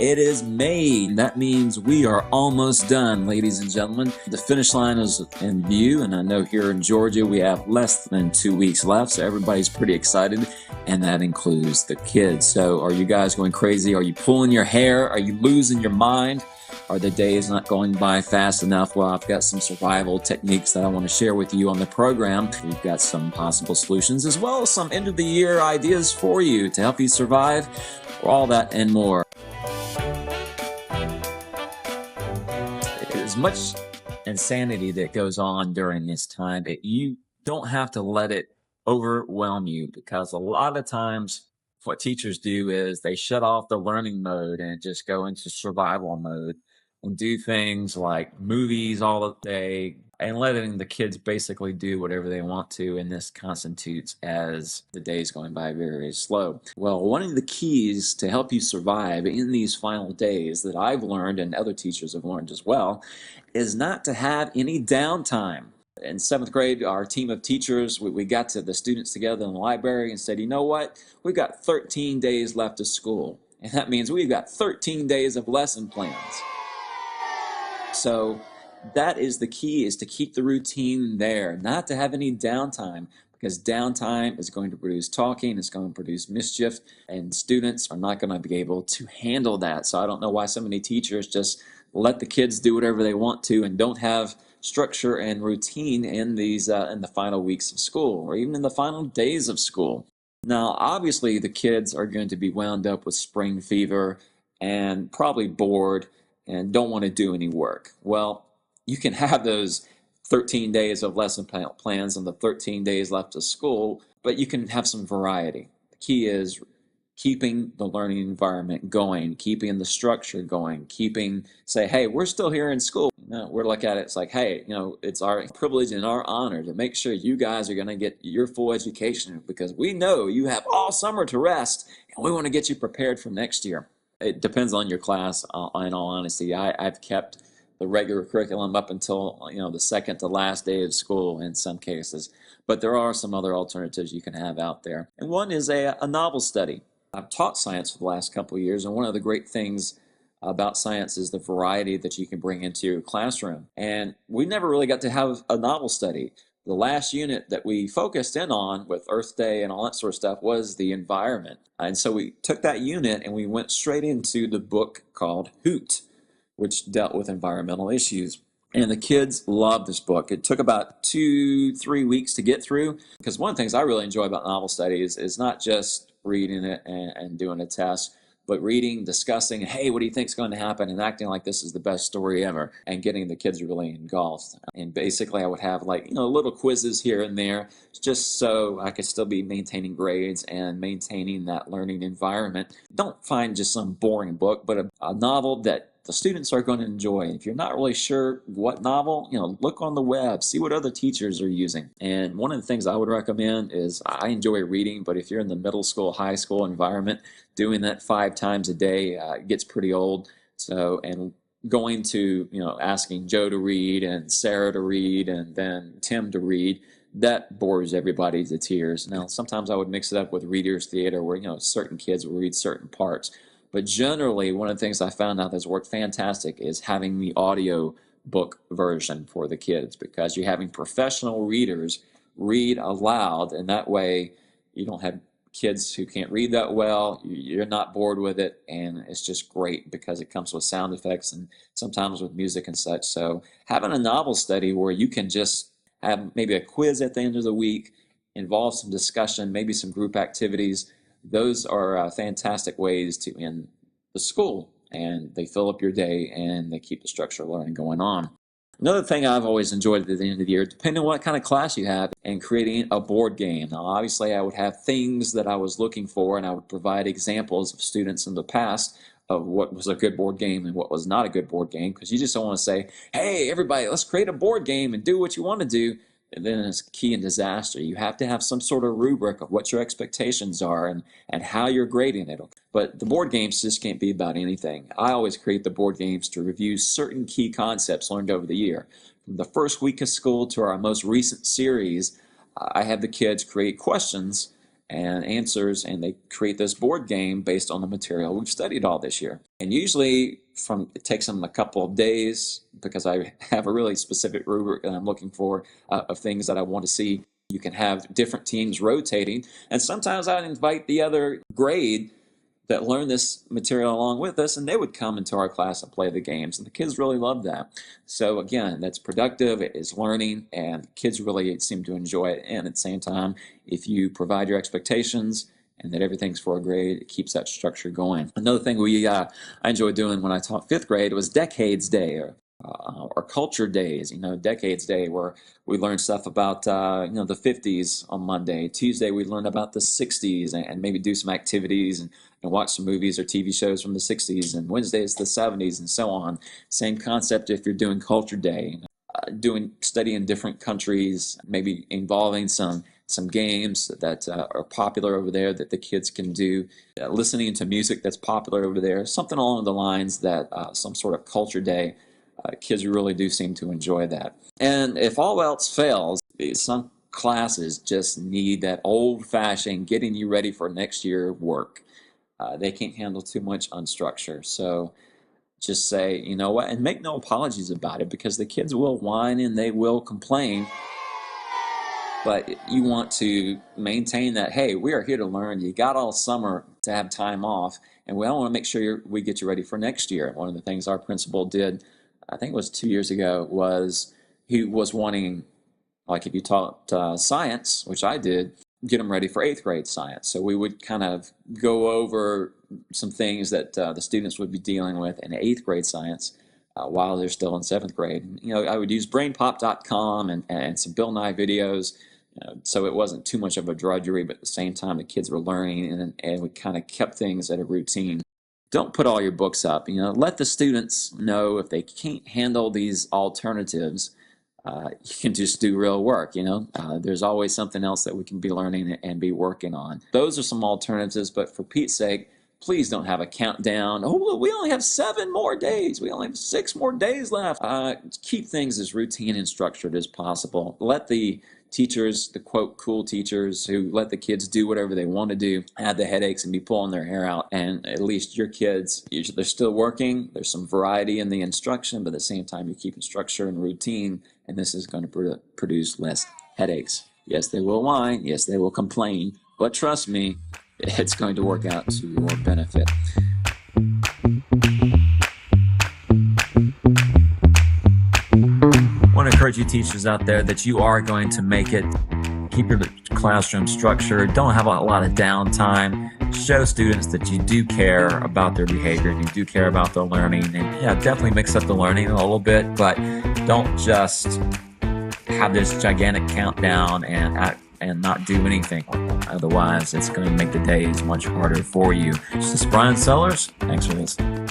It is May. That means we are almost done, ladies and gentlemen. The finish line is in view, and I know here in Georgia we have less than 2 weeks left, so everybody's pretty excited, and that includes the kids. So are you guys going crazy? Are you pulling your hair? Are you losing your mind? Are the days not going by fast enough? Well, I've got some survival techniques that I want to share with you on the program. We've got some possible solutions as well as some end of the year ideas for you to help you survive. All that and more. There's much insanity that goes on during this time, but you don't have to let it overwhelm you, because a lot of times what teachers do is they shut off the learning mode and just go into survival mode and do things like movies all day and letting the kids basically do whatever they want to, and this constitutes as the days going by very, very slow. Well, one of the keys to help you survive in these final days that I've learned and other teachers have learned as well is not to have any downtime. In 7th grade, our team of teachers, we got to the students together in the library and said, you know what, we've got 13 days left of school, and that means we've got 13 days of lesson plans. So that is the key, is to keep the routine there, not to have any downtime, because downtime is going to produce talking, it's going to produce mischief, and students are not going to be able to handle that. So I don't know why so many teachers just let the kids do whatever they want to and don't have structure and routine in these in the final weeks of school, or even in the final days of school. Now, obviously, the kids are going to be wound up with spring fever and probably bored and don't want to do any work. Well, you can have those 13 days of lesson plans and the 13 days left of school, but you can have some variety. The key is keeping the learning environment going, keeping the structure going, say, hey, we're still here in school. We're looking at it, it's like, hey, it's our privilege and our honor to make sure you guys are going to get your full education, because we know you have all summer to rest, and we want to get you prepared for next year. It depends on your class, in all honesty. I've kept the regular curriculum up until the second to last day of school in some cases, but there are some other alternatives you can have out there. And one is a novel study. I've taught science for the last couple of years, and one of the great things about science is the variety that you can bring into your classroom. And we never really got to have a novel study. The last unit that we focused in on with Earth Day and all that sort of stuff was the environment. And so we took that unit and we went straight into the book called Hoot, which dealt with environmental issues. And the kids loved this book. It took about 2-3 weeks to get through, because one of the things I really enjoy about novel studies is not just reading it and doing a test, but reading, discussing, hey, what do you think is going to happen, and acting like this is the best story ever, and getting the kids really engulfed. And basically I would have little quizzes here and there, just so I could still be maintaining grades and maintaining that learning environment. Don't find just some boring book, but a novel that the students are going to enjoy. If you're not really sure what novel, look on the web, see what other teachers are using. And one of the things I would recommend is, I enjoy reading, but if you're in the middle school, high school environment, doing that 5 times a day gets pretty old. So, and going to, asking Joe to read and Sarah to read and then Tim to read, that bores everybody to tears. Now, sometimes I would mix it up with readers theater, where, certain kids will read certain parts. But generally, one of the things I found out that's worked fantastic is having the audio book version for the kids, because you're having professional readers read aloud, and that way you don't have kids who can't read that well. You're not bored with it, and it's just great because it comes with sound effects and sometimes with music and such. So having a novel study where you can just have maybe a quiz at the end of the week, involve some discussion, maybe some group activities, those are fantastic ways to end the school, and they fill up your day and they keep the structure of learning going on. Another thing I've always enjoyed at the end of the year, depending on what kind of class you have, and creating a board game. Now, obviously, I would have things that I was looking for, and I would provide examples of students in the past of what was a good board game and what was not a good board game, because you just don't want to say, hey, everybody, let's create a board game and do what you want to do. And then it's key in disaster. You have to have some sort of rubric of what your expectations are and how you're grading it. But the board games just can't be about anything. I always create the board games to review certain key concepts learned over the year. From the first week of school to our most recent series, I have the kids create questions and answers, and they create this board game based on the material we've studied all this year. And usually it takes them a couple of days, because I have a really specific rubric that I'm looking for of things that I want to see. You can have different teams rotating, and sometimes I'd invite the other grade that learned this material along with us, and they would come into our class and play the games, and the kids really love that. So again, that's productive, it is learning, and kids really seem to enjoy it. And at the same time, if you provide your expectations and that everything's for a grade, it keeps that structure going. Another thing I enjoyed doing when I taught 5th grade was Decades Day, or Culture Days. Decades Day, where we learn stuff about the 50s on Monday. Tuesday we learn about the 60s, and maybe do some activities and watch some movies or TV shows from the 60s. And Wednesday is the 70s, and so on. Same concept if you're doing Culture Day, studying different countries, maybe involving some games that are popular over there that the kids can do, listening to music that's popular over there, something along the lines that some sort of Culture Day. Kids really do seem to enjoy that. And if all else fails, some classes just need that old-fashioned getting you ready for next year work. They can't handle too much unstructured. So just say, you know what, and make no apologies about it, because the kids will whine and they will complain. But you want to maintain that, hey, we are here to learn. You got all summer to have time off, and we all want to make sure we get you ready for next year. One of the things our principal did, I think it was 2 years ago, was he was wanting, like if you taught science, which I did, get them ready for 8th grade science. So we would kind of go over some things that the students would be dealing with in 8th grade science while they're still in 7th grade. I would use brainpop.com and some Bill Nye videos, so it wasn't too much of a drudgery, but at the same time the kids were learning, and we kind of kept things at a routine. Don't put all your books up. Let the students know if they can't handle these alternatives, you can just do real work. There's always something else that we can be learning and be working on. Those are some alternatives, but for Pete's sake, please don't have a countdown. Oh, we only have 7 more days. We only have 6 more days left. Keep things as routine and structured as possible. Let the teachers, the quote cool teachers who let the kids do whatever they want to do, have the headaches and be pulling their hair out. And at least your kids, they're still working. There's some variety in the instruction, but at the same time you're keeping structure and routine, and this is going to produce less headaches. Yes, they will whine. Yes, they will complain. But trust me, it's going to work out to your benefit. I want to encourage you teachers out there that you are going to make it. Keep your classroom structured. Don't have a lot of downtime. Show students that you do care about their behavior and you do care about their learning. And yeah, definitely mix up the learning a little bit, but don't just have this gigantic countdown and not do anything. Otherwise, it's going to make the days much harder for you. This is Bryan Sellers. Thanks for listening.